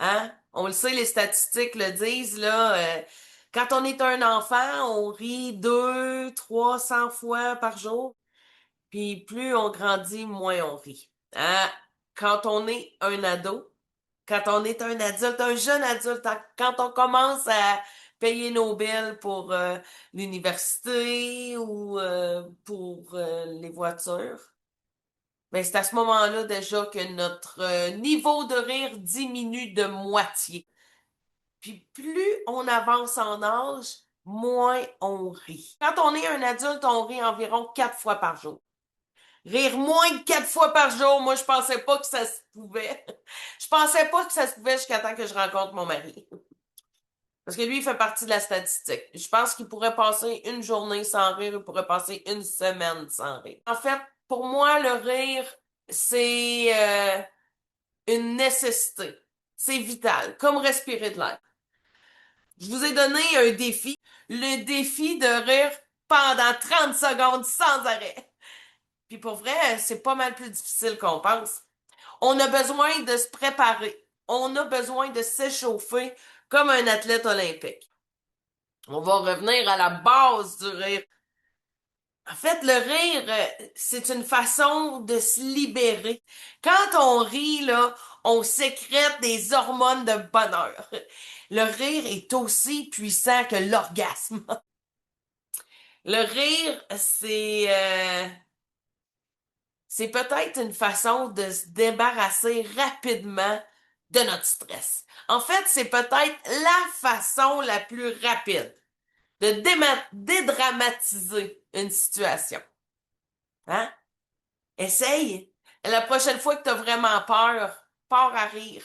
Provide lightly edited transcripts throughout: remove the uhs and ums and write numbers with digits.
Hein? On le sait, les statistiques le disent, là. Quand on est un enfant, on rit 200, 300 fois par jour. Puis plus on grandit, moins on rit. Hein? Quand on est un ado, quand on est un adulte, un jeune adulte, quand on commence à payer nos billes pour l'université ou pour les voitures, ben c'est à ce moment-là déjà que notre niveau de rire diminue de moitié. Puis plus on avance en âge, moins on rit. Quand on est un adulte, on rit environ 4 fois par jour. Rire moins de 4 fois par jour, moi je pensais pas que ça se pouvait. Je pensais pas que ça se pouvait jusqu'à temps que je rencontre mon mari. Parce que lui, il fait partie de la statistique. Je pense qu'il pourrait passer une journée sans rire, il pourrait passer une semaine sans rire. En fait, pour moi, le rire, c'est une nécessité. C'est vital, comme respirer de l'air. Je vous ai donné un défi, le défi de rire pendant 30 secondes sans arrêt. Puis pour vrai, c'est pas mal plus difficile qu'on pense. On a besoin de se préparer. On a besoin de s'échauffer comme un athlète olympique. On va revenir à la base du rire. En fait, le rire, c'est une façon de se libérer. Quand on rit, là, on sécrète des hormones de bonheur. Le rire est aussi puissant que l'orgasme. Le rire, c'est peut-être une façon de se débarrasser rapidement de notre stress. En fait, c'est peut-être la façon la plus rapide de dédramatiser une situation. Hein? Essaye. La prochaine fois que tu as vraiment peur, pars à rire.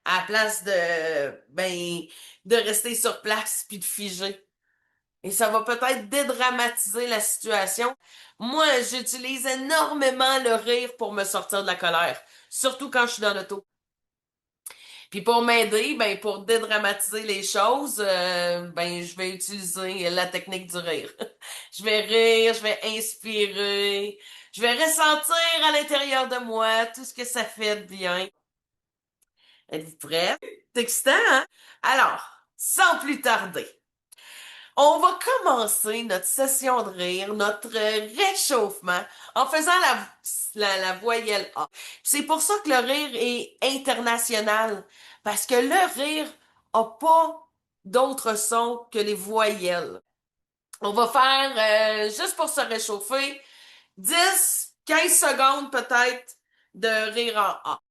À la place de rester sur place puis de figer. Et ça va peut-être dédramatiser la situation. Moi, j'utilise énormément le rire pour me sortir de la colère, surtout quand je suis dans l'auto. Puis pour m'aider, pour dédramatiser les choses, je vais utiliser la technique du rire. Je vais rire, je vais inspirer, je vais ressentir à l'intérieur de moi tout ce que ça fait de bien. Êtes-vous prêts? C'est excitant, hein? Alors, sans plus tarder. On va commencer notre session de rire, notre réchauffement, en faisant la voyelle A. C'est pour ça que le rire est international, parce que le rire a pas d'autre son que les voyelles. On va faire, juste pour se réchauffer, 10, 15 secondes peut-être de rire en A.